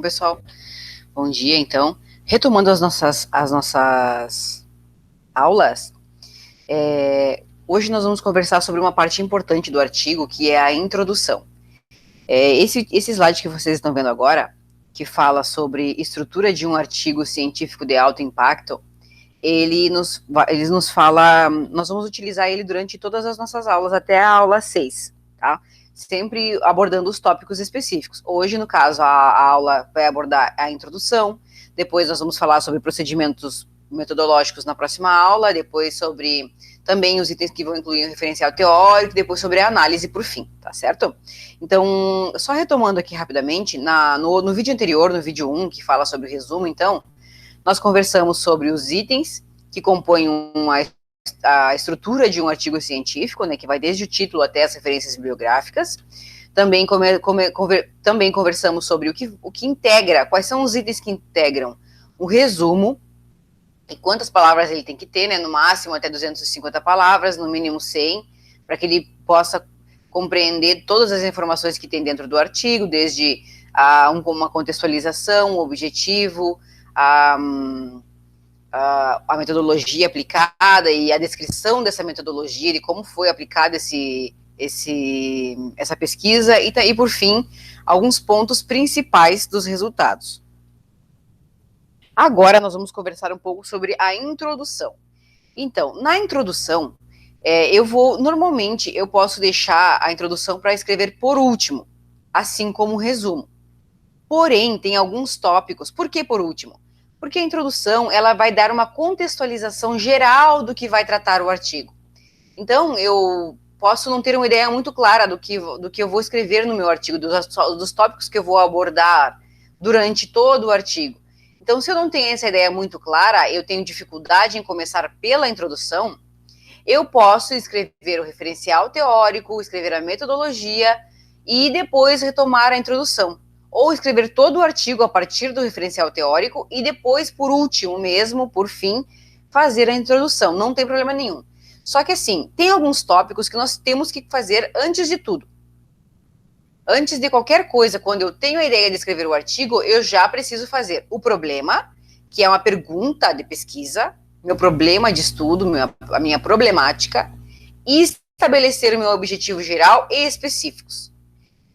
Bom, pessoal, bom dia, então. Retomando as nossas aulas, hoje nós vamos conversar sobre uma parte importante do artigo, que é a introdução. Esse slide que vocês estão vendo agora, que fala sobre estrutura de um artigo científico de alto impacto, ele nos fala, nós vamos utilizar ele durante todas as nossas aulas, até a aula 6, tá? Sempre abordando os tópicos específicos. Hoje, no caso, a aula vai abordar a introdução, depois nós vamos falar sobre procedimentos metodológicos na próxima aula, depois sobre também os itens que vão incluir o referencial teórico, depois sobre a análise por fim, tá certo? Então, só retomando aqui rapidamente, no vídeo anterior, no vídeo 1, que fala sobre o resumo, então, nós conversamos sobre os itens que compõem a estrutura de um artigo científico, né, que vai desde o título até as referências bibliográficas. Também conversamos sobre o que integra, quais são os itens que integram o resumo, e quantas palavras ele tem que ter, né, no máximo até 250 palavras, no mínimo 100, para que ele possa compreender todas as informações que tem dentro do artigo, desde uma contextualização, o objetivo, a metodologia aplicada e a descrição dessa metodologia, de como foi aplicada essa pesquisa, e por fim, alguns pontos principais dos resultados. Agora nós vamos conversar um pouco sobre a introdução. Então, na introdução, normalmente eu posso deixar a introdução para escrever por último, assim como o resumo. Porém, tem alguns tópicos. Por que por último? Porque a introdução, ela vai dar uma contextualização geral do que vai tratar o artigo. Então, eu posso não ter uma ideia muito clara do que eu vou escrever no meu artigo, dos tópicos que eu vou abordar durante todo o artigo. Então, se eu não tenho essa ideia muito clara, eu tenho dificuldade em começar pela introdução, eu posso escrever o referencial teórico, escrever a metodologia e depois retomar a introdução. Ou escrever todo o artigo a partir do referencial teórico e depois, por último mesmo, por fim, fazer a introdução. Não tem problema nenhum. Só que assim, tem alguns tópicos que nós temos que fazer antes de tudo. Antes de qualquer coisa, quando eu tenho a ideia de escrever o artigo, eu já preciso fazer o problema, que é uma pergunta de pesquisa, meu problema de estudo, a minha problemática, e estabelecer o meu objetivo geral e específicos.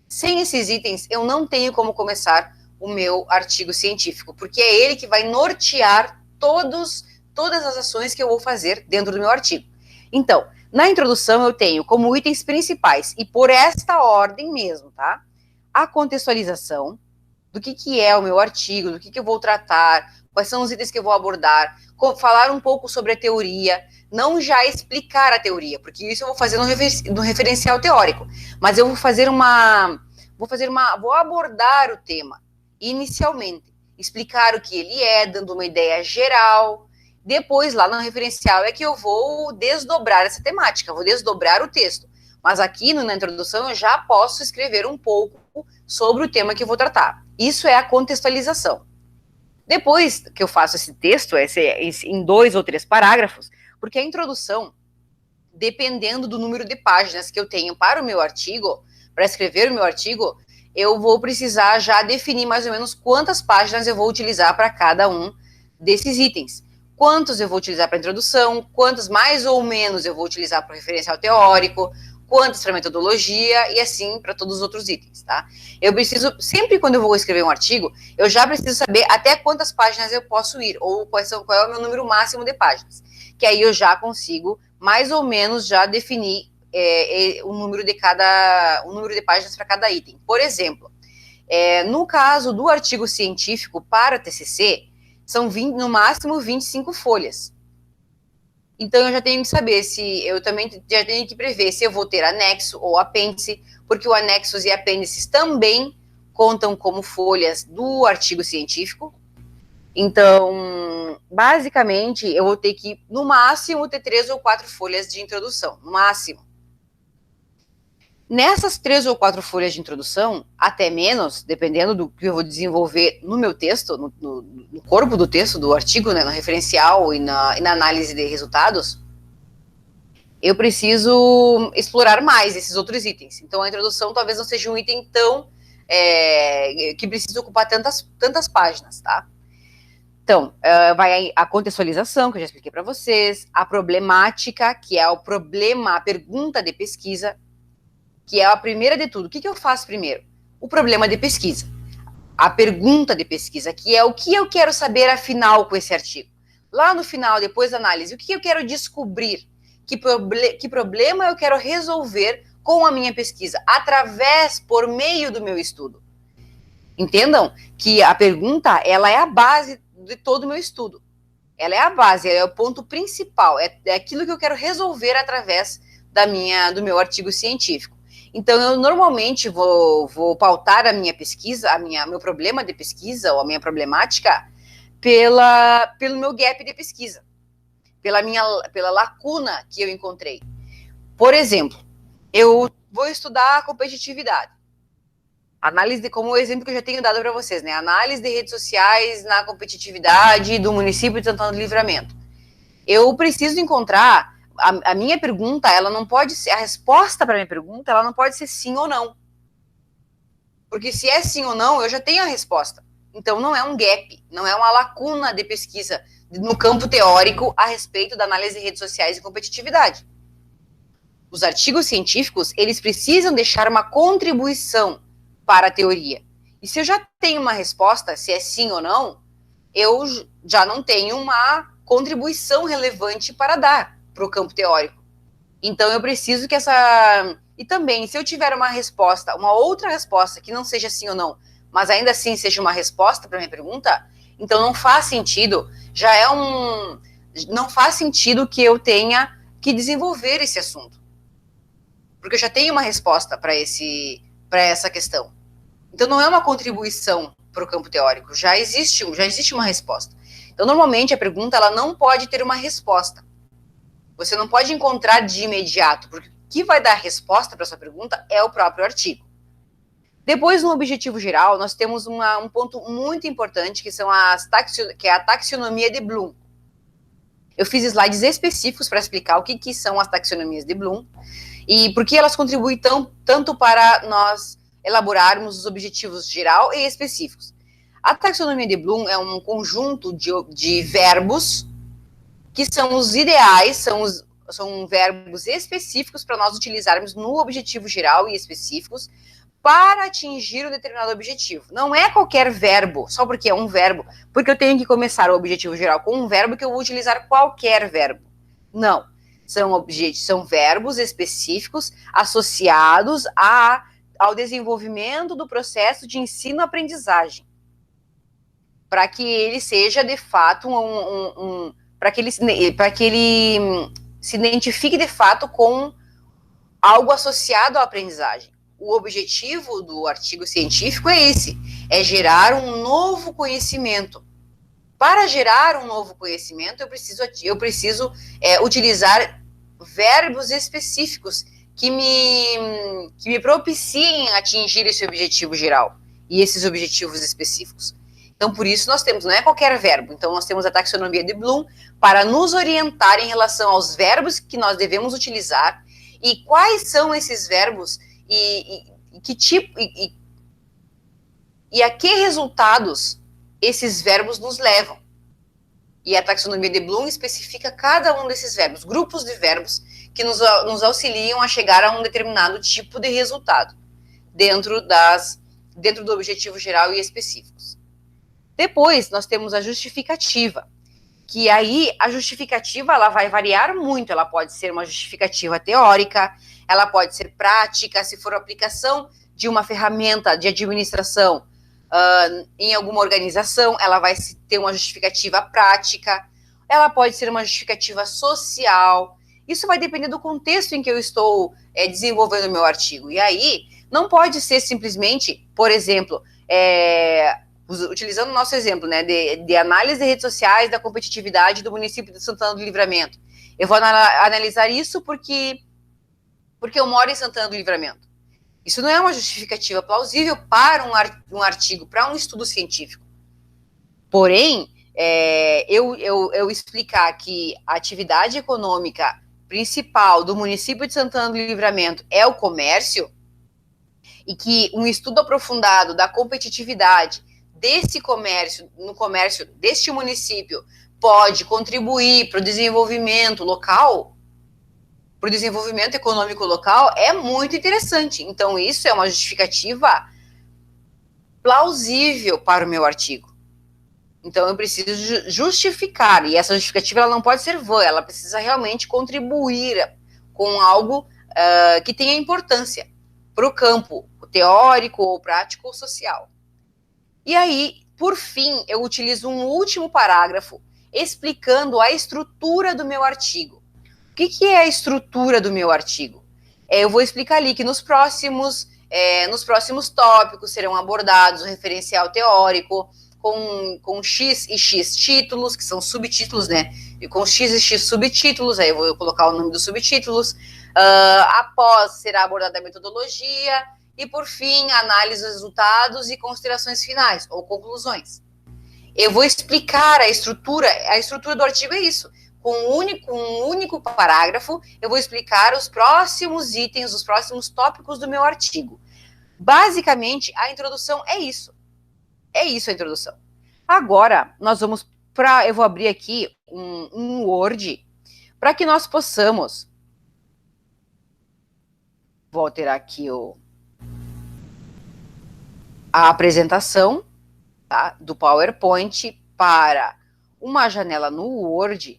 Sem esses itens, eu não tenho como começar o meu artigo científico, porque é ele que vai nortear todas as ações que eu vou fazer dentro do meu artigo. Então, na introdução eu tenho como itens principais, e por esta ordem mesmo, tá? A contextualização do que é o meu artigo, do que eu vou tratar, quais são os itens que eu vou abordar, falar um pouco sobre a teoria, não já explicar a teoria, porque isso eu vou fazer no referencial teórico, mas eu vou abordar o tema inicialmente, explicar o que ele é, dando uma ideia geral. Depois, lá no referencial, é que eu vou desdobrar essa temática, vou desdobrar o texto. Mas aqui, na introdução, eu já posso escrever um pouco sobre o tema que eu vou tratar. Isso é a contextualização. Depois que eu faço esse texto, em 2 ou 3 parágrafos, porque a introdução, dependendo do número de páginas que eu tenho para o meu artigo, para escrever o meu artigo, eu vou precisar já definir mais ou menos quantas páginas eu vou utilizar para cada um desses itens. Quantos eu vou utilizar para a introdução, quantos mais ou menos eu vou utilizar para o referencial teórico, quantos para a metodologia e assim para todos os outros itens, tá? Eu preciso, sempre quando eu vou escrever um artigo, eu já preciso saber até quantas páginas eu posso ir, ou qual é o meu número máximo de páginas, que aí eu já consigo mais ou menos já definir o número de páginas para cada item. Por exemplo, no caso do artigo científico para TCC, são no máximo 25 folhas. Então, eu já tenho que saber eu também já tenho que prever se eu vou ter anexo ou apêndice, porque o anexos e apêndices também contam como folhas do artigo científico. Então, basicamente, eu vou ter que, no máximo, ter 3 ou 4 folhas de introdução, no máximo. Nessas 3 ou 4 folhas de introdução, até menos, dependendo do que eu vou desenvolver no meu texto, no corpo do texto, do artigo, né, no referencial e na análise de resultados, eu preciso explorar mais esses outros itens. Então, a introdução talvez não seja um item tão que precisa ocupar tantas páginas, tá? Então, vai a contextualização, que eu já expliquei para vocês, a problemática, que é o problema, a pergunta de pesquisa, que é a primeira de tudo. O que eu faço primeiro? O problema de pesquisa. A pergunta de pesquisa, que é o que eu quero saber afinal com esse artigo. Lá no final, depois da análise, o que eu quero descobrir? Que problema eu quero resolver com a minha pesquisa, por meio do meu estudo. Entendam que a pergunta, ela é a base de todo o meu estudo. Ela é a base, é o ponto principal, é aquilo que eu quero resolver através do meu artigo científico. Então, eu normalmente vou pautar a minha pesquisa, meu problema de pesquisa, ou a minha problemática, pelo meu gap de pesquisa, pela lacuna que eu encontrei. Por exemplo, eu vou estudar competitividade. Análise como o exemplo que eu já tenho dado para vocês, né? Análise de redes sociais na competitividade do município de Santana do Livramento. Eu preciso encontrar a minha pergunta, ela não pode ser a resposta para a minha pergunta, ela não pode ser sim ou não. Porque se é sim ou não, eu já tenho a resposta. Então não é um gap, não é uma lacuna de pesquisa no campo teórico a respeito da análise de redes sociais e competitividade. Os artigos científicos, eles precisam deixar uma contribuição para a teoria. E se eu já tenho uma resposta, se é sim ou não, eu já não tenho uma contribuição relevante para dar para o campo teórico. Então eu preciso que E também, se eu tiver uma resposta, uma outra resposta, que não seja sim ou não, mas ainda assim seja uma resposta para a minha pergunta, então não faz sentido, não faz sentido que eu tenha que desenvolver esse assunto. Porque eu já tenho uma resposta para essa questão. Então, não é uma contribuição para o campo teórico, já existe uma resposta. Então, normalmente, a pergunta ela não pode ter uma resposta. Você não pode encontrar de imediato, porque o que vai dar a resposta para a sua pergunta é o próprio artigo. Depois, no objetivo geral, nós temos um ponto muito importante, que é a taxonomia de Bloom. Eu fiz slides específicos para explicar o que são as taxonomias de Bloom e por que elas contribuem tanto para nós elaborarmos os objetivos geral e específicos. A taxonomia de Bloom é um conjunto de verbos que são os ideais, são verbos específicos para nós utilizarmos no objetivo geral e específicos para atingir um determinado objetivo. Não é qualquer verbo, só porque é um verbo, porque eu tenho que começar o objetivo geral com um verbo que eu vou utilizar qualquer verbo. Não. São verbos específicos associados ao desenvolvimento do processo de ensino-aprendizagem, para que ele seja de fato para que ele se identifique de fato com algo associado à aprendizagem. O objetivo do artigo científico é esse, é gerar um novo conhecimento. Para gerar um novo conhecimento, eu preciso utilizar verbos específicos que me propiciem atingir esse objetivo geral e esses objetivos específicos. Então, por isso nós temos, não é qualquer verbo, então nós temos a taxonomia de Bloom para nos orientar em relação aos verbos que nós devemos utilizar e quais são esses verbos e que tipo e a que resultados esses verbos nos levam. E a taxonomia de Bloom especifica cada um desses verbos, grupos de verbos que nos auxiliam a chegar a um determinado tipo de resultado dentro do objetivo geral e específicos. Depois, nós temos a justificativa, que aí a justificativa ela vai variar muito, ela pode ser uma justificativa teórica, ela pode ser prática, se for aplicação de uma ferramenta de administração em alguma organização, ela vai ter uma justificativa prática, ela pode ser uma justificativa social, isso vai depender do contexto em que eu estou desenvolvendo o meu artigo, e aí não pode ser simplesmente, por exemplo, utilizando o nosso exemplo, né, de análise de redes sociais da competitividade do município de Santana do Livramento. Eu vou analisar isso porque eu moro em Santana do Livramento. Isso não é uma justificativa plausível para um artigo, para um estudo científico. Porém, eu explicar que a atividade econômica principal do município de Santana do Livramento é o comércio, e que um estudo aprofundado da competitividade desse comércio, no comércio deste município, pode contribuir para o desenvolvimento local, para o desenvolvimento econômico local, é muito interessante. Então, isso é uma justificativa plausível para o meu artigo. Então, eu preciso justificar, e essa justificativa ela não pode ser vã, ela precisa realmente contribuir com algo que tenha importância para o campo teórico, ou prático, ou social. E aí, por fim, eu utilizo um último parágrafo explicando a estrutura do meu artigo. O que é a estrutura do meu artigo? Eu vou explicar ali que nos próximos tópicos serão abordados o referencial teórico, com X e X títulos, que são subtítulos, né? E com X e X subtítulos, aí eu vou colocar o nome dos subtítulos. Após será abordada a metodologia, e por fim, análise dos resultados e considerações finais, ou conclusões. Eu vou explicar a estrutura do artigo é isso. Com um único parágrafo, eu vou explicar os próximos itens, os próximos tópicos do meu artigo. Basicamente, a introdução é isso. É isso a introdução. Agora, eu vou abrir aqui um Word para que nós possamos. Vou alterar aqui a apresentação, tá, do PowerPoint para uma janela no Word,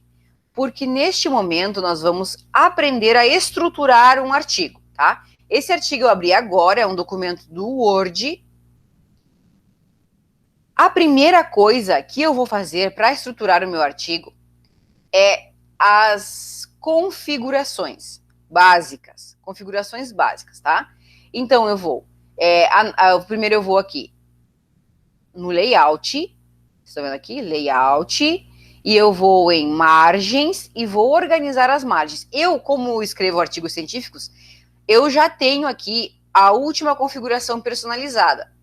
porque neste momento nós vamos aprender a estruturar um artigo, tá? Esse artigo eu abri agora, é um documento do Word. A primeira coisa que eu vou fazer para estruturar o meu artigo é as configurações básicas, tá? Então, eu vou, primeiro eu vou aqui no layout, estão vendo aqui? Layout, e eu vou em margens e vou organizar as margens. Eu, como escrevo artigos científicos, eu já tenho aqui a última configuração personalizada.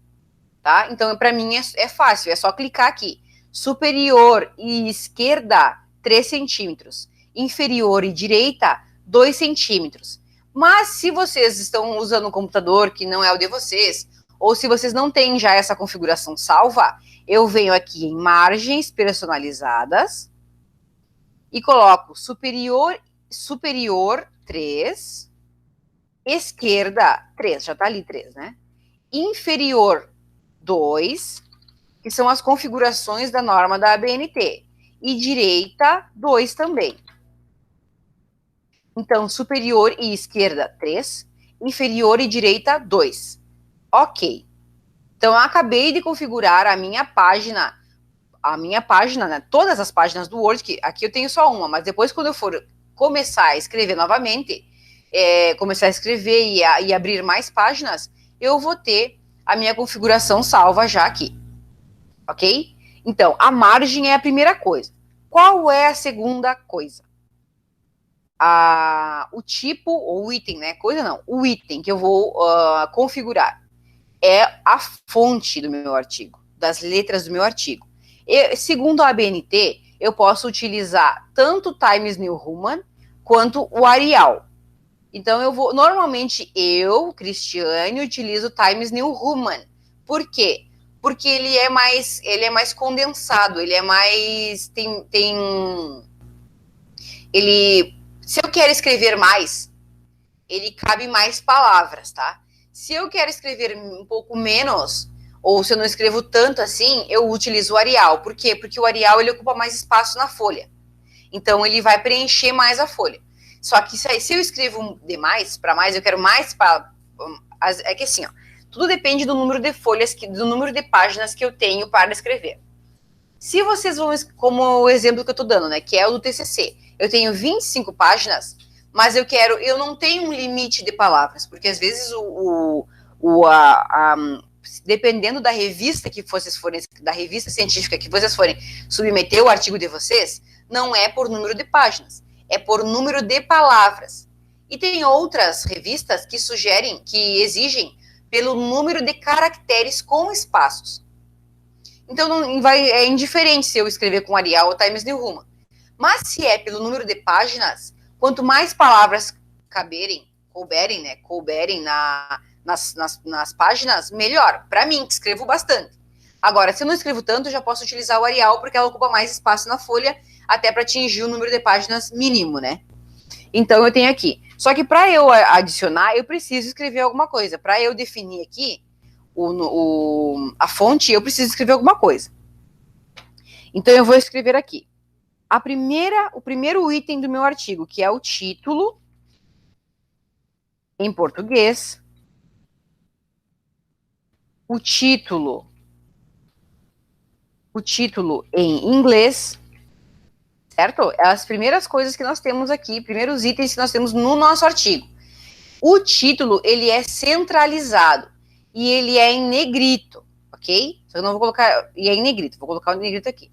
Tá? Então, para mim é fácil, é só clicar aqui. Superior e esquerda, 3 centímetros. Inferior e direita, 2 centímetros. Mas se vocês estão usando um computador que não é o de vocês, ou se vocês não têm já essa configuração salva, eu venho aqui em margens personalizadas e coloco superior 3, esquerda 3, já tá ali 3, né? Inferior 2, que são as configurações da norma da ABNT, e direita 2 também. Então, superior e esquerda 3, inferior e direita 2. Ok. Então, eu acabei de configurar a minha página, né, todas as páginas do Word, que aqui eu tenho só uma, mas depois quando eu for começar a escrever novamente, começar a escrever e abrir mais páginas, eu vou ter a minha configuração salva já aqui, ok? Então, a margem é a primeira coisa. Qual é a segunda coisa? O tipo, ou o item, né? Coisa não, o item que eu vou configurar é a fonte do meu artigo, das letras do meu artigo. Segundo a ABNT, eu posso utilizar tanto o Times New Roman quanto o Arial. Então, normalmente Cristiane, utilizo o Times New Roman. Por quê? Porque ele é mais condensado, ele é mais, se eu quero escrever mais, ele cabe mais palavras, tá? Se eu quero escrever um pouco menos, ou se eu não escrevo tanto assim, eu utilizo o Arial. Por quê? Porque o Arial, ele ocupa mais espaço na folha. Então, ele vai preencher mais a folha. Só que se eu escrevo demais, para mais, eu quero mais para... É que assim, ó, tudo depende do número de folhas, do número de páginas que eu tenho para escrever. Se vocês vão, como o exemplo que eu estou dando, né, que é o do TCC, eu tenho 25 páginas, mas eu não tenho um limite de palavras, porque às vezes dependendo da revista da revista científica que vocês forem submeter o artigo de vocês, não é por número de páginas, é por número de palavras. E tem outras revistas que exigem pelo número de caracteres com espaços. Então, é indiferente se eu escrever com Arial ou Times New Roman. Mas se é pelo número de páginas, quanto mais palavras couberem nas páginas, melhor. Para mim, que escrevo bastante. Agora, se eu não escrevo tanto, eu já posso utilizar o Arial, porque ela ocupa mais espaço na folha, até para atingir o número de páginas mínimo, né? Então, eu tenho aqui. Só que para eu adicionar, eu preciso escrever alguma coisa. Para eu definir aqui a fonte, eu preciso escrever alguma coisa. Então, eu vou escrever aqui. O primeiro item do meu artigo, que é o título, em português, o título em inglês, certo? É as primeiras coisas que nós temos aqui, primeiros itens que nós temos no nosso artigo. O título, ele é centralizado e ele é em negrito, ok? Só que eu não vou colocar, e é em negrito, vou colocar o negrito aqui,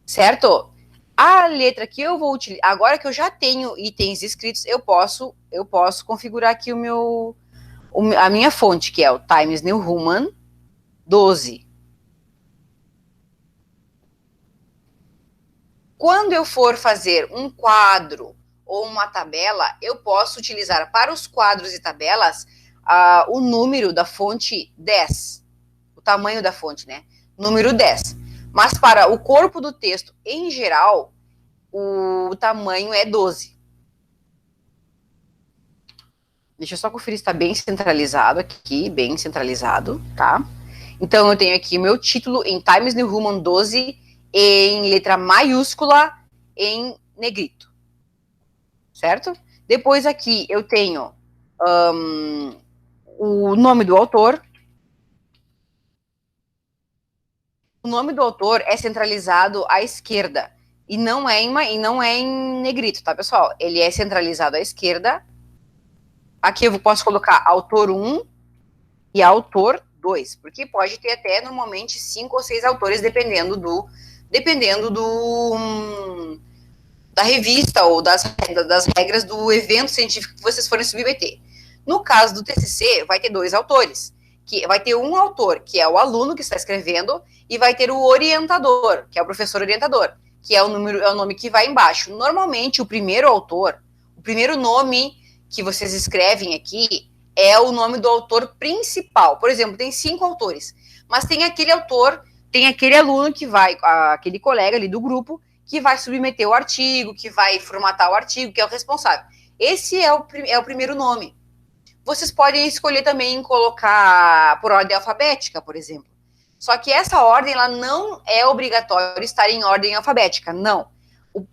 certo? A letra que eu vou utilizar, agora que eu já tenho itens escritos, eu posso configurar aqui a minha fonte, que é o Times New Roman 12. Quando eu for fazer um quadro ou uma tabela, eu posso utilizar para os quadros e tabelas o número da fonte 10, o tamanho da fonte, né? Número 10. Mas para o corpo do texto em geral, o tamanho é 12. Deixa eu só conferir se está bem centralizado aqui, bem centralizado, tá? Então, eu tenho aqui o meu título em Times New Roman 12, em letra maiúscula, em negrito. Certo? Depois aqui eu tenho o nome do autor. O nome do autor é centralizado à esquerda. E não é em negrito, tá, pessoal? Ele é centralizado à esquerda. Aqui eu posso colocar autor 1 e autor 2, porque pode ter até, normalmente, 5 ou 6 autores, dependendo da revista ou das regras do evento científico que vocês forem submeter. No caso do TCC, vai ter 2 autores, que vai ter um autor, que é o aluno que está escrevendo, e vai ter o orientador, que é o professor orientador, que é o nome que vai embaixo. Normalmente, o primeiro autor, o primeiro nome que vocês escrevem aqui é o nome do autor principal. Por exemplo, tem 5 autores, mas tem aquele autor, tem aquele aluno que vai, aquele colega ali do grupo, que vai submeter o artigo, que vai formatar o artigo, que é o responsável. Esse é o primeiro nome. Vocês podem escolher também colocar por ordem alfabética, por exemplo. Só que essa ordem, ela não é obrigatório estar em ordem alfabética, não.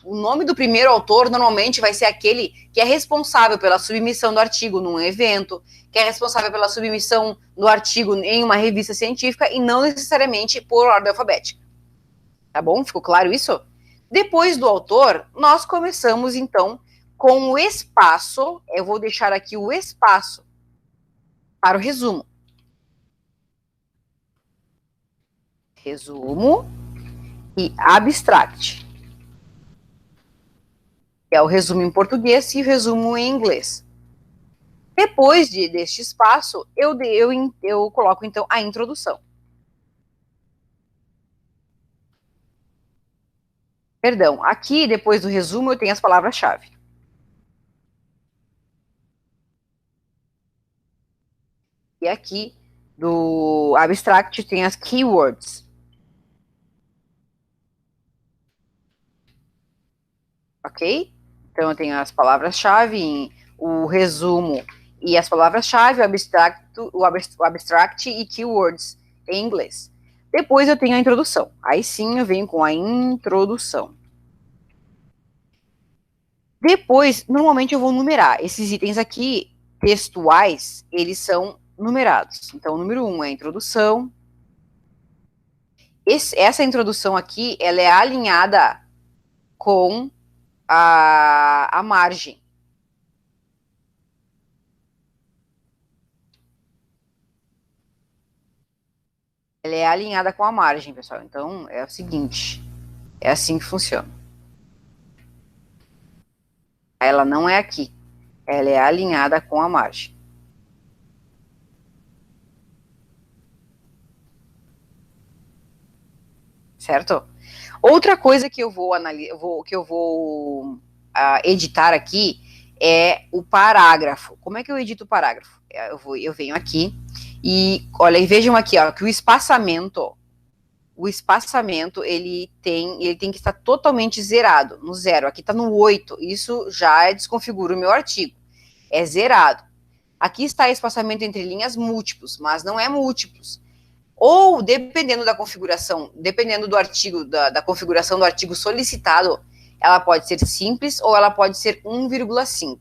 O nome do primeiro autor normalmente vai ser aquele que é responsável pela submissão do artigo num evento, que é responsável pela submissão do artigo em uma revista científica e não necessariamente por ordem alfabética. Tá bom? Ficou claro isso? Depois do autor, nós começamos então com o espaço. Eu vou deixar aqui o espaço para o resumo. Resumo e abstract. É o resumo em português e o resumo em inglês. Depois deste espaço, eu coloco, então, a introdução. Perdão, aqui, depois do resumo, eu tenho as palavras-chave. E aqui, do abstract, tem as keywords. Ok? Então, eu tenho as palavras-chave, o resumo e as palavras-chave, o abstract e keywords em inglês. Depois eu tenho a introdução. Aí sim eu venho com a introdução. Depois, normalmente eu vou numerar. Esses itens aqui, textuais, eles são numerados. Então, o número 1 é a introdução. Essa introdução aqui, ela é alinhada com a margem. Ela é alinhada com a margem, pessoal. Então, é o seguinte, é assim que funciona. Ela não é aqui, ela é alinhada com a margem. Certo? Outra coisa que eu vou editar aqui é o parágrafo. Como é que eu edito o parágrafo? Eu venho aqui e, olha, e vejam aqui, ó, que o espaçamento, ele tem que estar totalmente zerado, no 0. Aqui está no 8, isso já desconfigura o meu artigo. É zerado. Aqui está espaçamento entre linhas múltiplos, mas não é múltiplos. Ou, dependendo da configuração, dependendo do artigo, da configuração do artigo solicitado, ela pode ser simples ou ela pode ser 1,5.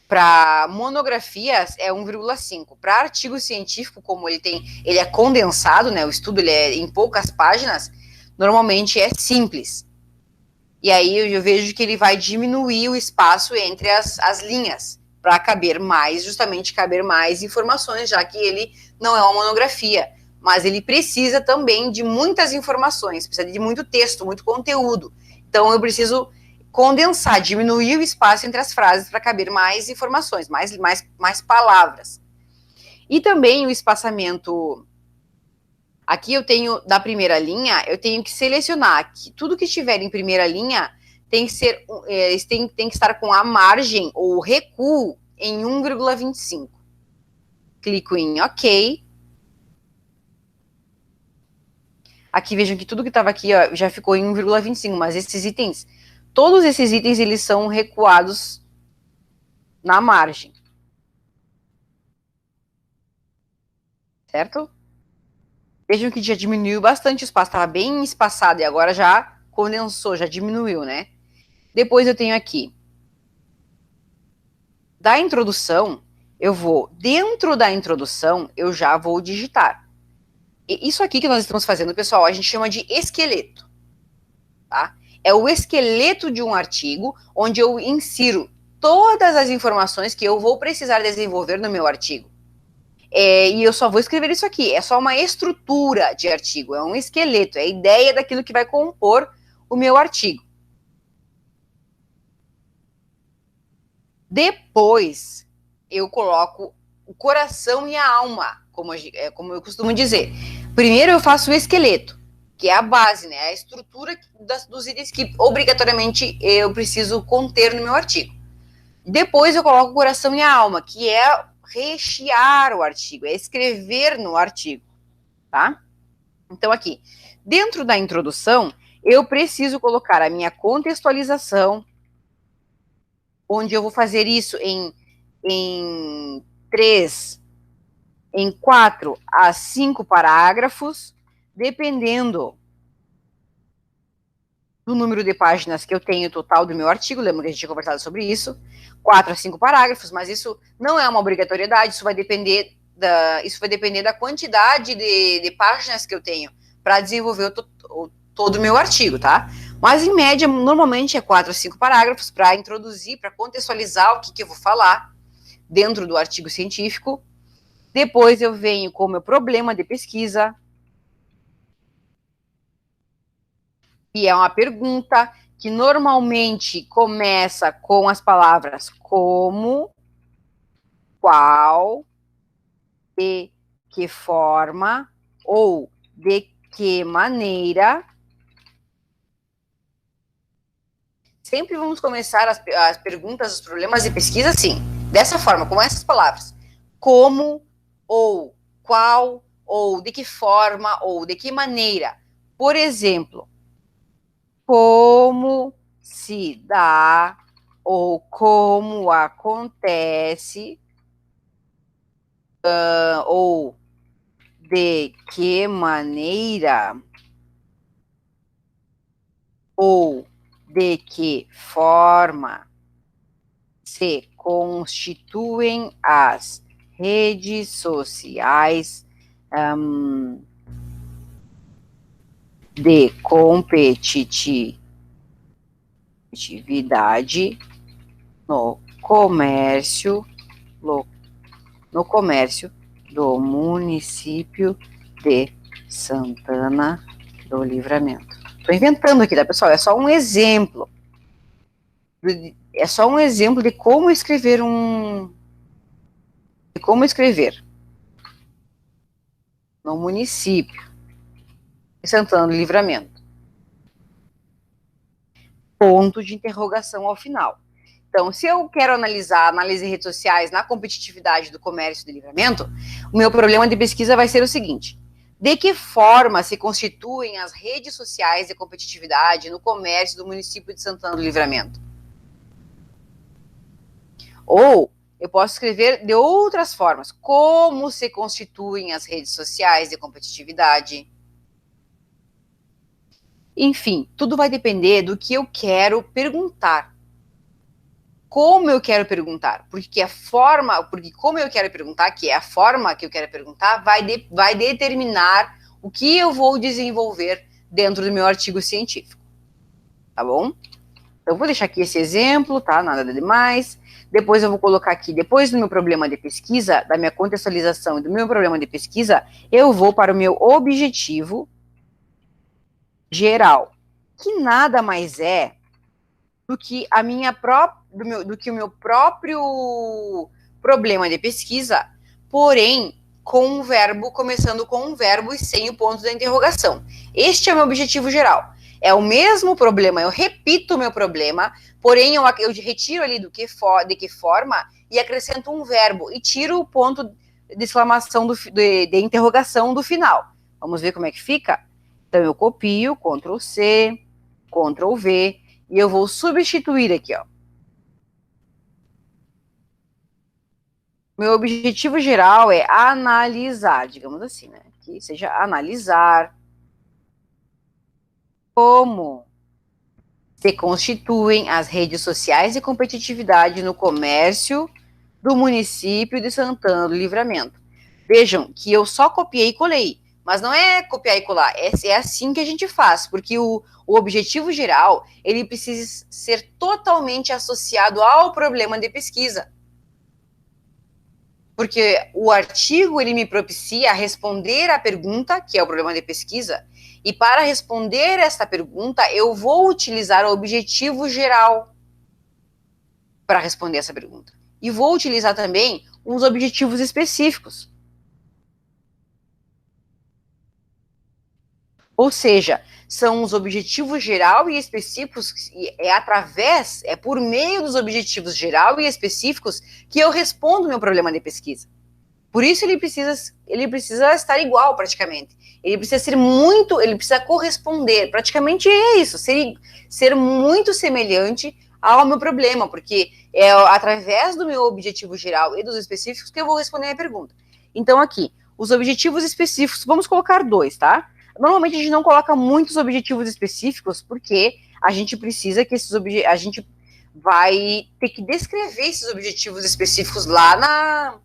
Para monografias é 1,5. Para artigo científico, como ele é condensado, né, o estudo ele é em poucas páginas, normalmente é simples. E aí eu vejo que ele vai diminuir o espaço entre as linhas, para caber mais, justamente caber mais informações, já que ele não é uma monografia, mas ele precisa também de muitas informações, precisa de muito texto, muito conteúdo. Então eu preciso condensar, diminuir o espaço entre as frases para caber mais informações, mais palavras. E também o espaçamento. Aqui eu tenho, da primeira linha, eu tenho que selecionar que tudo que estiver em primeira linha tem que estar com a margem ou recuo em 1,25. Clico em OK. Aqui vejam que tudo que estava aqui ó, já ficou em 1,25, mas esses itens, todos esses itens, eles são recuados na margem. Certo? Vejam que já diminuiu bastante o espaço, estava bem espaçado e agora já condensou, já diminuiu, né? Depois eu tenho aqui, da introdução, dentro da introdução, eu já vou digitar. E isso aqui que nós estamos fazendo, pessoal, a gente chama de esqueleto, tá? É o esqueleto de um artigo, onde eu insiro todas as informações que eu vou precisar desenvolver no meu artigo. E eu só vou escrever isso aqui, é só uma estrutura de artigo, é um esqueleto, é a ideia daquilo que vai compor o meu artigo. Depois, eu coloco o coração e a alma, como eu costumo dizer. Primeiro eu faço o esqueleto, que é a base, né, a estrutura dos itens que obrigatoriamente eu preciso conter no meu artigo. Depois eu coloco o coração e a alma, que é rechear o artigo, é escrever no artigo, tá? Então aqui, dentro da introdução, eu preciso colocar a minha contextualização, onde eu vou fazer isso em 3, em 4 a 5 parágrafos, dependendo do número de páginas que eu tenho total do meu artigo, lembra que a gente tinha conversado sobre isso, 4 a 5 parágrafos, mas isso não é uma obrigatoriedade, isso vai depender da quantidade de páginas que eu tenho para desenvolver todo o meu artigo, tá? Mas, em média, normalmente é 4 a 5 parágrafos para introduzir, para contextualizar o que eu vou falar dentro do artigo científico. Depois eu venho com o meu problema de pesquisa, que é uma pergunta que normalmente começa com as palavras como, qual, de que forma ou de que maneira. Sempre vamos começar as perguntas, os problemas de pesquisa assim, dessa forma, com essas palavras. Como, ou qual, ou de que forma, ou de que maneira. Por exemplo, como se dá ou como acontece, ou de que maneira, ou de que forma se constituem as redes sociais de competitividade no comércio do município de Santana do Livramento. Estou inventando aqui, tá, pessoal? É só um exemplo. É só um exemplo de como escrever no município de Santana do Livramento. ponto de interrogação ao final. Então, se eu quero análise de redes sociais na competitividade do comércio de livramento, o meu problema de pesquisa vai ser o seguinte: de que forma se constituem as redes sociais de competitividade no comércio do município de Santana do Livramento? Ou eu posso escrever de outras formas: como se constituem as redes sociais de competitividade? Enfim, tudo vai depender do que eu quero perguntar. Como eu quero perguntar, porque como eu quero perguntar, que é a forma que eu quero perguntar, vai determinar o que eu vou desenvolver dentro do meu artigo científico, tá bom? Então, eu vou deixar aqui esse exemplo, tá? Nada demais. Depois eu vou colocar aqui, depois do meu problema de pesquisa, da minha contextualização e do meu problema de pesquisa, eu vou para o meu objetivo geral, que nada mais é do que o meu próprio problema de pesquisa, porém com um verbo, começando com um verbo e sem o ponto da interrogação. Este é o meu objetivo geral. É o mesmo problema, eu repito o meu problema, porém eu retiro ali de que forma e acrescento um verbo e tiro o ponto de exclamação de interrogação do final. Vamos ver como é que fica? Então eu copio, Ctrl C, Ctrl V, e eu vou substituir aqui, ó. Meu objetivo geral é analisar, digamos assim, né? Que seja analisar como se constituem as redes sociais de competitividade no comércio do município de Santana do Livramento. Vejam que eu só copiei e colei, mas não é copiar e colar, é assim que a gente faz, porque o objetivo geral, ele precisa ser totalmente associado ao problema de pesquisa. Porque o artigo, ele me propicia responder a pergunta, que é o problema de pesquisa, e para responder essa pergunta, eu vou utilizar o objetivo geral para responder essa pergunta. E vou utilizar também os objetivos específicos. Ou seja, são os objetivos geral e específicos, é por meio dos objetivos geral e específicos que eu respondo o meu problema de pesquisa. Por isso ele precisa estar igual praticamente. Ele precisa corresponder, praticamente é isso, ser muito semelhante ao meu problema, porque é através do meu objetivo geral e dos específicos que eu vou responder a minha pergunta. Então aqui, os objetivos específicos, vamos colocar 2, tá? Normalmente a gente não coloca muitos objetivos específicos, porque a gente precisa que a gente vai ter que descrever esses objetivos específicos lá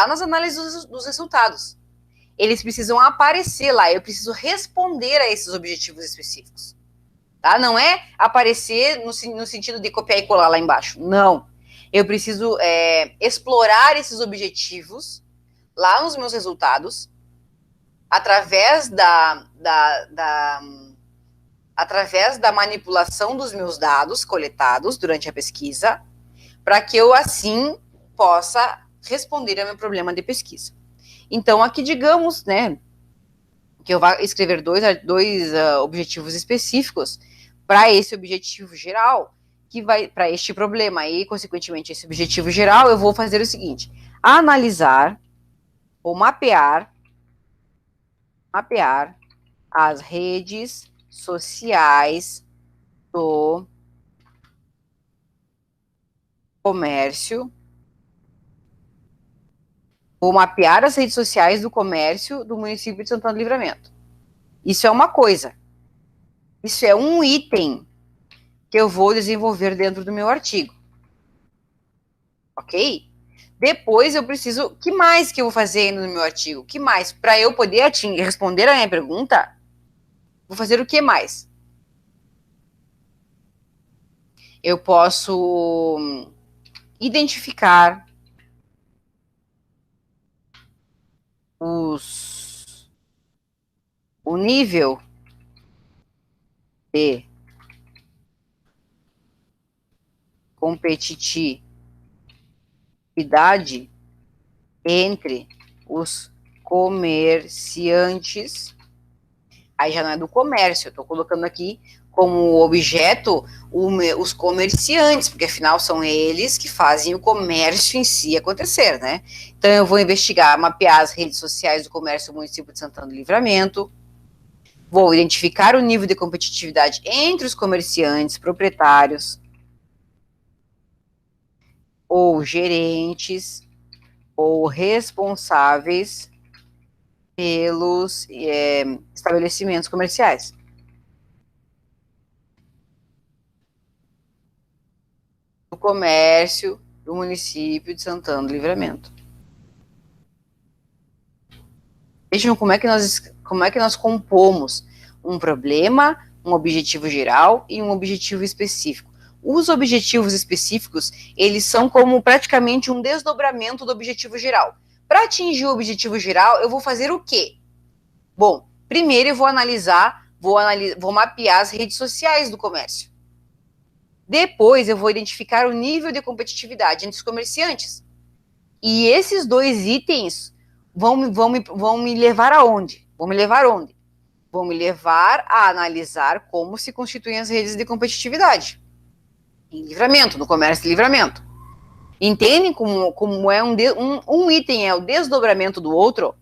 nas análises dos resultados. Eles precisam aparecer lá, eu preciso responder a esses objetivos específicos. Tá? Não é aparecer no sentido de copiar e colar lá embaixo. Não. Eu preciso explorar esses objetivos lá nos meus resultados, através através da manipulação dos meus dados coletados durante a pesquisa, para que eu, assim, possa responder ao meu problema de pesquisa. Então, aqui, digamos, né, que eu vou escrever dois objetivos específicos para esse objetivo geral, que vai para este problema e, consequentemente, esse objetivo geral, eu vou fazer o seguinte: analisar ou mapear as redes sociais do comércio, ou mapear as redes sociais do comércio do município de Santana do Livramento. Isso é uma coisa. Isso é um item que eu vou desenvolver dentro do meu artigo. Ok? Depois eu preciso... O que mais que eu vou fazer no meu artigo? O que mais? Para eu poder responder a minha pergunta, vou fazer o que mais? Eu posso identificar o nível de competitividade entre os comerciantes Aí já não é do comércio, eu estou colocando aqui como objeto os comerciantes, porque afinal são eles que fazem o comércio em si acontecer, né? Então eu vou investigar, mapear as redes sociais do comércio do município de Santana do Livramento, vou identificar o nível de competitividade entre os comerciantes, proprietários ou gerentes ou responsáveis pelos estabelecimentos comerciais. Do comércio do município de Santana do Livramento. Vejam como é que nós compomos um problema, um objetivo geral e um objetivo específico. Os objetivos específicos, eles são como praticamente um desdobramento do objetivo geral. Para atingir o objetivo geral, eu vou fazer o quê? Bom, primeiro eu vou vou mapear as redes sociais do comércio. Depois eu vou identificar o nível de competitividade entre os comerciantes. E esses dois itens vão me levar aonde? Vão me levar onde? Vão me levar a analisar como se constituem as redes de competitividade. Em Livramento, no comércio de Livramento. Entendem como é um item é o desdobramento do outro?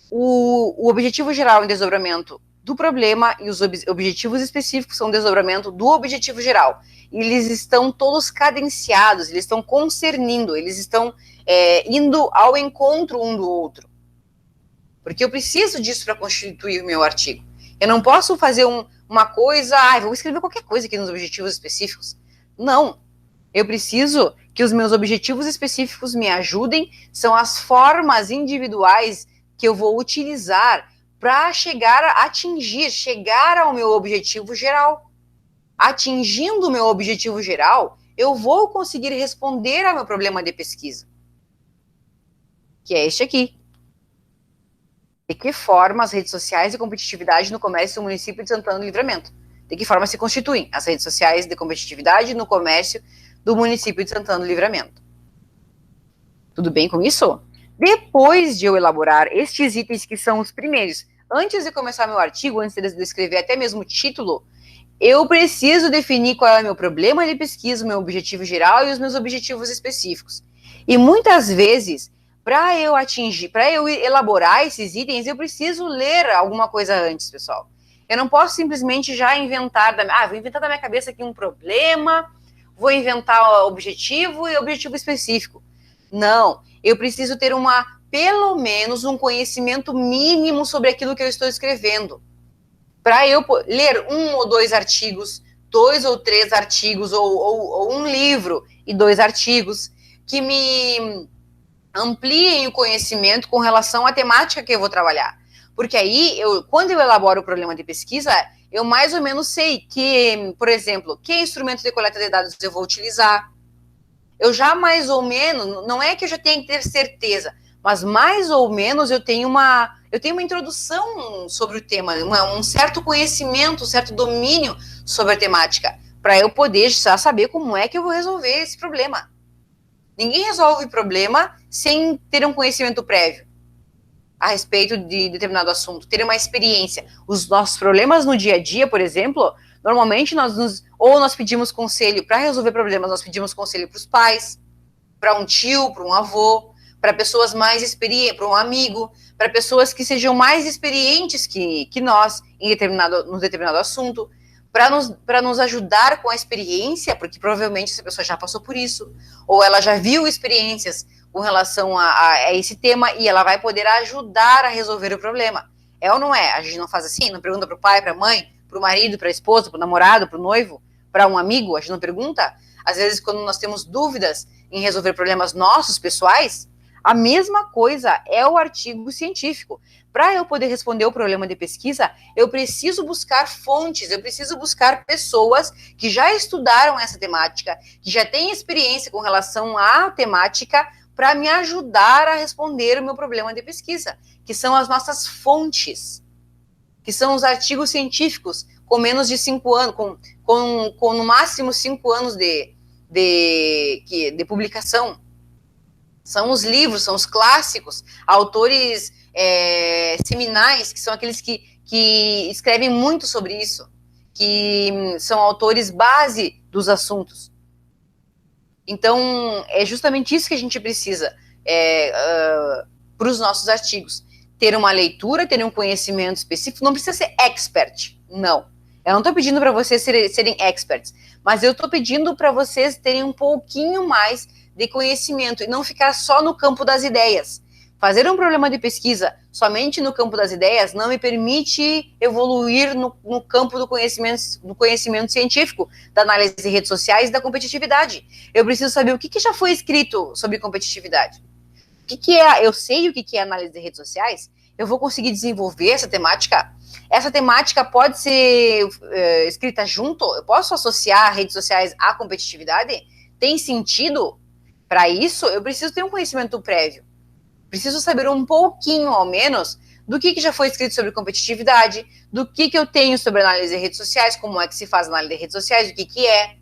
O objetivo geral é um desdobramento do problema e os objetivos específicos são um desdobramento do objetivo geral. Eles estão todos cadenciados, eles estão concernindo, eles estão indo ao encontro um do outro. Porque eu preciso disso para constituir o meu artigo. Eu não posso fazer uma coisa, vou escrever qualquer coisa aqui nos objetivos específicos. Não. Eu preciso que os meus objetivos específicos me ajudem, são as formas individuais que eu vou utilizar para chegar ao meu objetivo geral. Atingindo o meu objetivo geral, eu vou conseguir responder ao meu problema de pesquisa, que é este aqui. De que forma as redes sociais de competitividade no comércio do município de Santana do Livramento? De que forma se constituem as redes sociais de competitividade no comércio do município de Santana do Livramento? Tudo bem com isso? Depois de eu elaborar estes itens que são os primeiros, antes de começar meu artigo, antes de escrever até mesmo o título, eu preciso definir qual é o meu problema de pesquisa, o meu objetivo geral e os meus objetivos específicos. E muitas vezes, para eu elaborar esses itens, eu preciso ler alguma coisa antes, pessoal. Eu não posso simplesmente já inventar, vou inventar da minha cabeça aqui um problema, vou inventar o objetivo e objetivo específico. Não, eu preciso ter pelo menos um conhecimento mínimo sobre aquilo que eu estou escrevendo. Para eu ler 1 ou 2 artigos, 2 ou 3 artigos, ou um livro e 2 artigos, que me ampliem o conhecimento com relação à temática que eu vou trabalhar. Porque aí, quando eu elaboro o problema de pesquisa, eu mais ou menos sei que, por exemplo, que instrumento de coleta de dados eu vou utilizar. Eu já mais ou menos, não é que eu já tenha que ter certeza, mas mais ou menos eu tenho uma introdução sobre o tema, um certo conhecimento, um certo domínio sobre a temática, para eu poder já saber como é que eu vou resolver esse problema. Ninguém resolve problema sem ter um conhecimento prévio a respeito de determinado assunto, ter uma experiência. Os nossos problemas no dia a dia, por exemplo, normalmente nós pedimos conselho para resolver problemas, nós pedimos conselho para os pais, para um tio, para um avô, para pessoas mais experientes, para um amigo, para pessoas que sejam mais experientes que nós em determinado assunto, para nos ajudar com a experiência, porque provavelmente essa pessoa já passou por isso, ou ela já viu experiências com relação a esse tema e ela vai poder ajudar a resolver o problema. É ou não é? A gente não faz assim? Não pergunta para o pai, para a mãe, para o marido, para a esposa, para o namorado, para o noivo, para um amigo? A gente não pergunta? Às vezes, quando nós temos dúvidas em resolver problemas nossos, pessoais, a mesma coisa é o artigo científico. Para eu poder responder o problema de pesquisa, eu preciso buscar fontes, eu preciso buscar pessoas que já estudaram essa temática, que já têm experiência com relação à temática, para me ajudar a responder o meu problema de pesquisa, que são as nossas fontes, que são os artigos científicos com menos de 5 anos, com no máximo 5 anos de publicação. São os livros, são os clássicos, autores seminais, que são aqueles que que escrevem muito sobre isso, que são autores base dos assuntos. Então, é justamente isso que a gente precisa para os nossos artigos. Ter uma leitura, ter um conhecimento específico, não precisa ser expert, não. Eu não estou pedindo para vocês serem experts, mas eu estou pedindo para vocês terem um pouquinho mais de conhecimento e não ficar só no campo das ideias. Fazer um problema de pesquisa somente no campo das ideias não me permite evoluir no campo do conhecimento científico, da análise de redes sociais e da competitividade. Eu preciso saber o que já foi escrito sobre competitividade. Eu sei o que é análise de redes sociais, eu vou conseguir desenvolver essa temática. Essa temática pode ser escrita junto, eu posso associar redes sociais à competitividade? Tem sentido? Para isso, eu preciso ter um conhecimento prévio. Preciso saber um pouquinho, ao menos, do que já foi escrito sobre competitividade, do que eu tenho sobre análise de redes sociais, como é que se faz análise de redes sociais, o que é.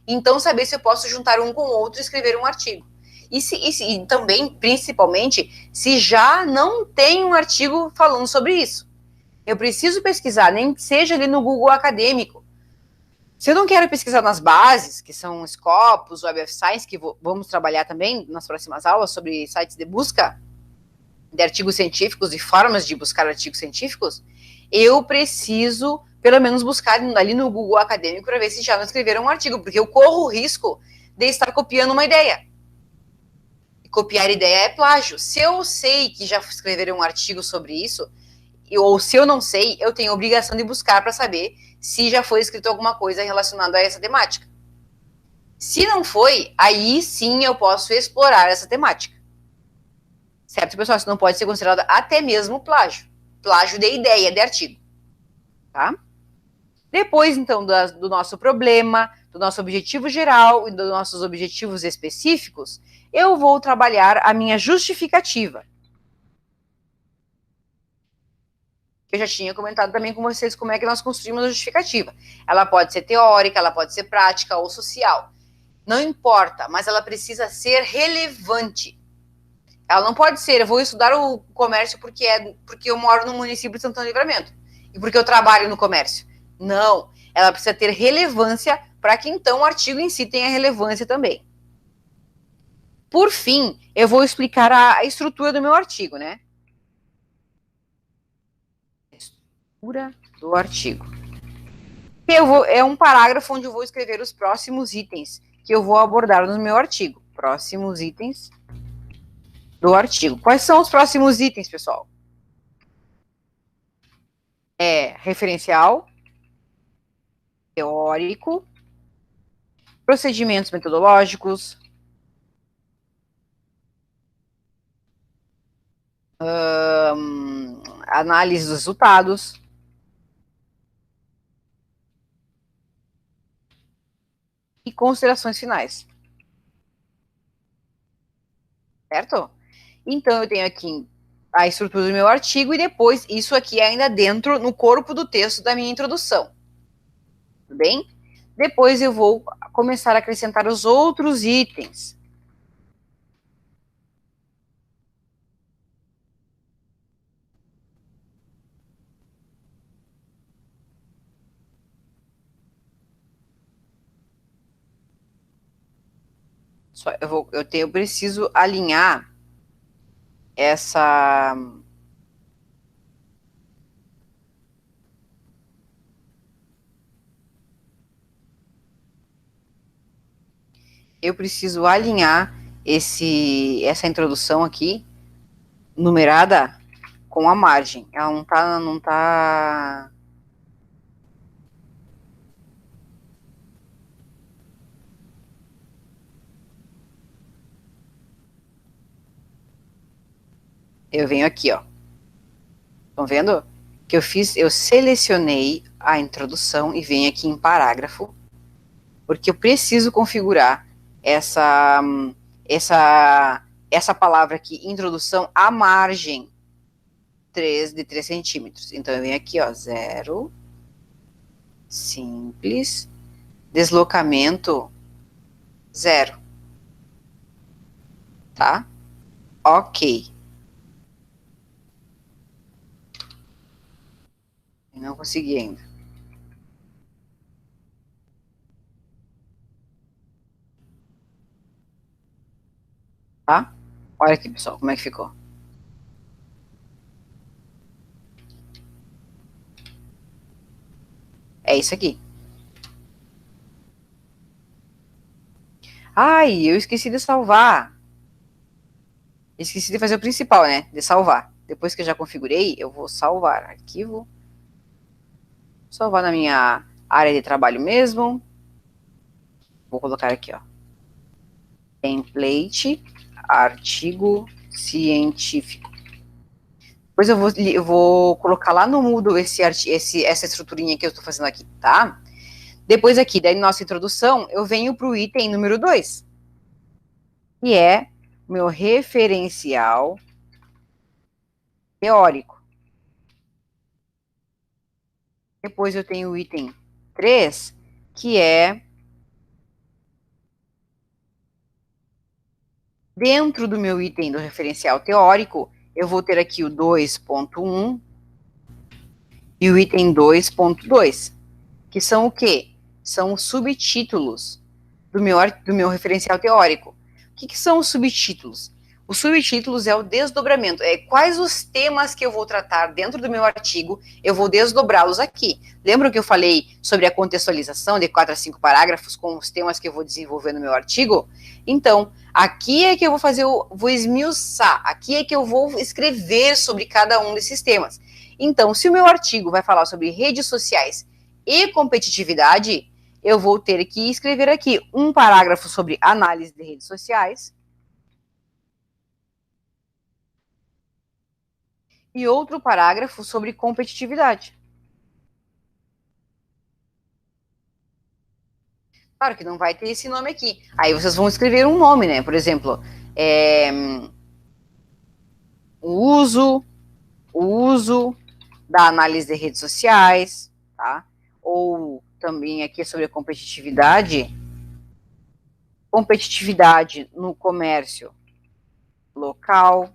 Então, saber se eu posso juntar um com o outro e escrever um artigo. E também, principalmente, se já não tem um artigo falando sobre isso. Eu preciso pesquisar, nem que seja ali no Google Acadêmico. Se eu não quero pesquisar nas bases, que são Scopus, Web of Science, que vamos trabalhar também nas próximas aulas sobre sites de busca de artigos científicos e formas de buscar artigos científicos, eu preciso, pelo menos, buscar ali no Google Acadêmico para ver se já não escreveram um artigo, porque eu corro o risco de estar copiando uma ideia. E copiar ideia é plágio. Se eu sei que já escreveram um artigo sobre isso, ou se eu não sei, eu tenho a obrigação de buscar para saber se já foi escrito alguma coisa relacionada a essa temática. Se não foi, aí sim eu posso explorar essa temática. Certo, pessoal? Isso não pode ser considerado até mesmo plágio. Plágio de ideia, de artigo. Tá? Depois, então, do nosso problema, do nosso objetivo geral e dos nossos objetivos específicos, eu vou trabalhar a minha justificativa. Eu já tinha comentado também com vocês como é que nós construímos a justificativa. Ela pode ser teórica, ela pode ser prática ou social. Não importa, mas ela precisa ser relevante. Ela não pode ser, eu vou estudar o comércio porque eu moro no município de Santana do Livramento e porque eu trabalho no comércio. Não, ela precisa ter relevância para que então o artigo em si tenha relevância também. Por fim, eu vou explicar a estrutura do meu artigo, né? Estrutura do artigo. É um parágrafo onde eu vou escrever os próximos itens que eu vou abordar no meu artigo. Próximos itens do artigo. Quais são os próximos itens, pessoal? Referencial, teórico, procedimentos metodológicos, análise dos resultados, e considerações finais. Certo? Então, eu tenho aqui a estrutura do meu artigo e depois isso aqui ainda dentro, no corpo do texto da minha introdução. Tudo bem? Depois eu vou começar a acrescentar os outros itens. Eu preciso alinhar essa essa introdução aqui numerada com a margem. Ela não tá Eu venho aqui, ó. Estão vendo? Que eu selecionei a introdução e venho aqui em parágrafo, porque eu preciso configurar essa palavra aqui, introdução, à margem de 3 centímetros. Então, eu venho aqui, ó, 0, simples, deslocamento 0. Tá? Ok. Não consegui ainda. Tá? Olha aqui, pessoal, como é que ficou. É isso aqui. Ai, eu esqueci de salvar. Esqueci de fazer o principal, né? De salvar. Depois que eu já configurei, eu vou salvar. Arquivo. Salvar na minha área de trabalho mesmo. Vou colocar aqui, ó. Template, artigo científico. Depois eu vou colocar lá no Moodle essa estruturinha que eu estou fazendo aqui, tá? Depois aqui, da nossa introdução, eu venho para o item número 2, que é meu referencial teórico. Depois eu tenho o item 3, que é dentro do meu item do referencial teórico, eu vou ter aqui o 2.1 e o item 2.2, que são o quê? São os subtítulos do meu referencial teórico. O que são os subtítulos? Os subtítulos é o desdobramento, é quais os temas que eu vou tratar dentro do meu artigo, eu vou desdobrá-los aqui. Lembra que eu falei sobre a contextualização de 4 a 5 parágrafos com os temas que eu vou desenvolver no meu artigo? Então, aqui é que eu vou esmiuçar, aqui é que eu vou escrever sobre cada um desses temas. Então, se o meu artigo vai falar sobre redes sociais e competitividade, eu vou ter que escrever aqui um parágrafo sobre análise de redes sociais e outro parágrafo sobre competitividade. Claro que não vai ter esse nome aqui. Aí vocês vão escrever um nome, né? Por exemplo, o uso da análise de redes sociais, tá? Ou também aqui sobre a competitividade no comércio local.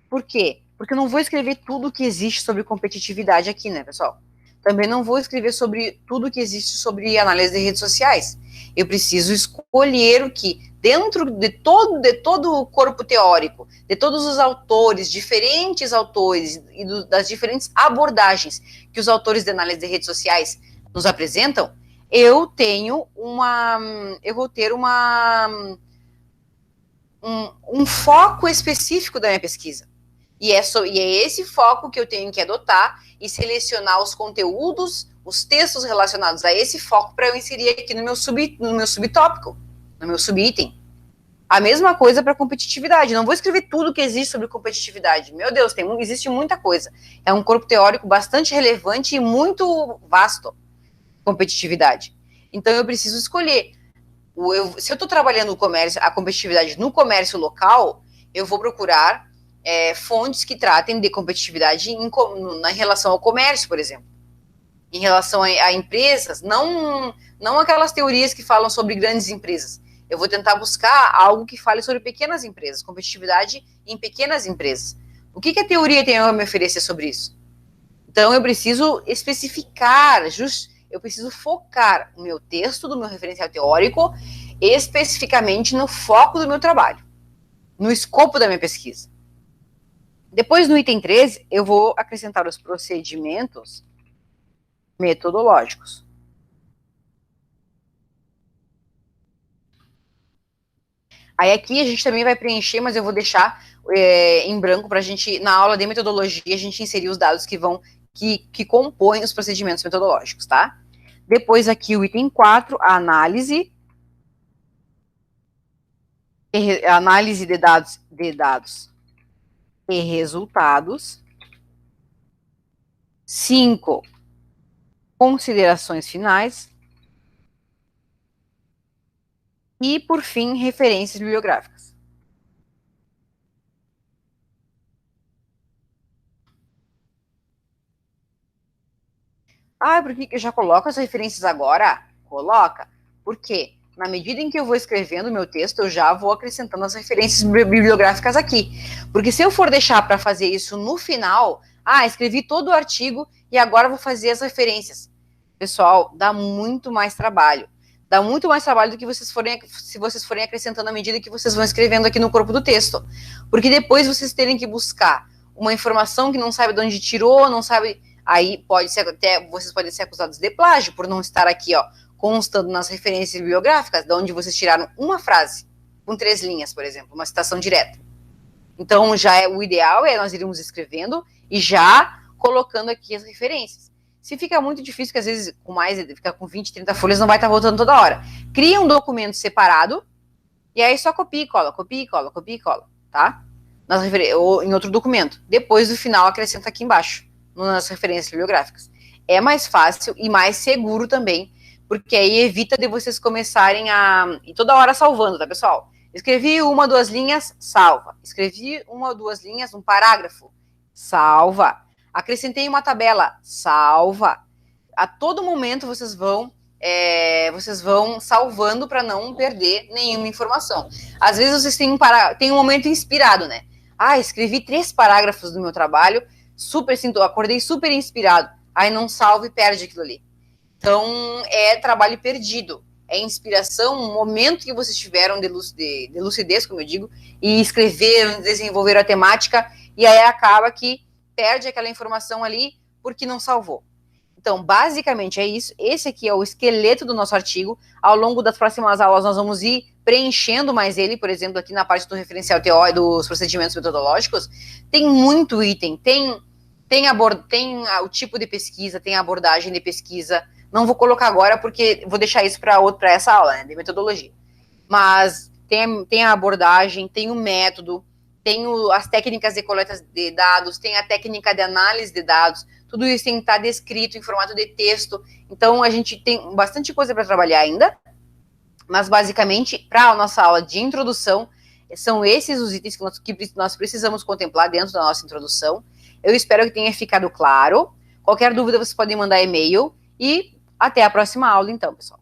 Por quê? Porque eu não vou escrever tudo que existe sobre competitividade aqui, né, pessoal? Também não vou escrever sobre tudo que existe sobre análise de redes sociais. Eu preciso escolher o que, dentro de todo o corpo teórico, de todos os autores, diferentes autores, e das diferentes abordagens que os autores de análise de redes sociais nos apresentam, eu vou ter um foco específico da minha pesquisa. E é esse foco que eu tenho que adotar e selecionar os conteúdos, os textos relacionados a esse foco para eu inserir aqui no meu subtópico, no meu subitem. A mesma coisa para competitividade. Não vou escrever tudo que existe sobre competitividade. Meu Deus, existe muita coisa. É um corpo teórico bastante relevante e muito vasto, competitividade. Então eu preciso escolher. Se eu estou trabalhando a competitividade no comércio local, eu vou procurar fontes que tratem de competitividade em relação ao comércio, por exemplo. Em relação a empresas, não aquelas teorias que falam sobre grandes empresas. Eu vou tentar buscar algo que fale sobre pequenas empresas, competitividade em pequenas empresas. O que a teoria tem a me oferecer sobre isso? Então, eu preciso especificar, eu preciso focar o meu texto do meu referencial teórico especificamente no foco do meu trabalho, no escopo da minha pesquisa. Depois, no item 13, eu vou acrescentar os procedimentos metodológicos. Aí aqui a gente também vai preencher, mas eu vou deixar em branco para a gente, na aula de metodologia, a gente inserir os dados que compõem os procedimentos metodológicos, tá? Depois aqui o item 4, a análise de dados e resultados. 5, considerações finais. E, por fim, referências bibliográficas. Ah, por que eu já coloco as referências agora? Coloca. Por quê? Na medida em que eu vou escrevendo o meu texto, eu já vou acrescentando as referências bibliográficas aqui. Porque se eu for deixar para fazer isso no final, escrevi todo o artigo e agora vou fazer as referências. Pessoal, dá muito mais trabalho. Dá muito mais trabalho do que se vocês forem acrescentando à medida que vocês vão escrevendo aqui no corpo do texto. Porque depois vocês terem que buscar uma informação que não sabe de onde tirou, não sabe... Aí pode ser até, vocês podem ser acusados de plágio por não estar aqui, ó, constando nas referências bibliográficas, de onde vocês tiraram uma frase, com 3 linhas, por exemplo, uma citação direta. Então, o ideal é nós irmos escrevendo e já colocando aqui as referências. Se fica muito difícil, que às vezes ficar com 20, 30 folhas, não vai estar voltando toda hora. Cria um documento separado, e aí só copia e cola, tá? Ou em outro documento. Depois, no final, acrescenta aqui embaixo, nas referências bibliográficas. É mais fácil e mais seguro também, porque aí evita de vocês começarem e toda hora salvando, tá, pessoal? Escrevi 1, 2 linhas, salva. Escrevi 1 ou 2 linhas, um parágrafo, salva. Acrescentei uma tabela, salva. A todo momento vocês vão salvando para não perder nenhuma informação. Às vezes vocês têm um momento inspirado, né? Escrevi 3 parágrafos do meu trabalho, acordei super inspirado. Aí não salva e perde aquilo ali. Então, é trabalho perdido. É inspiração, um momento que vocês tiveram de lucidez, como eu digo, e escreveram, desenvolveram a temática, e aí acaba que perde aquela informação ali porque não salvou. Então, basicamente é isso. Esse aqui é o esqueleto do nosso artigo. Ao longo das próximas aulas, nós vamos ir preenchendo mais ele, por exemplo, aqui na parte do referencial teórico, dos procedimentos metodológicos. Tem muito item, tem o tipo de pesquisa, tem a abordagem de pesquisa. Não vou colocar agora, porque vou deixar isso para essa aula, né, de metodologia. Mas tem a abordagem, tem o método, tem as técnicas de coleta de dados, tem a técnica de análise de dados, tudo isso tem que estar descrito em formato de texto. Então, a gente tem bastante coisa para trabalhar ainda, mas, basicamente, para a nossa aula de introdução, são esses os itens que nós precisamos contemplar dentro da nossa introdução. Eu espero que tenha ficado claro. Qualquer dúvida, vocês podem mandar e-mail. E até a próxima aula, então, pessoal.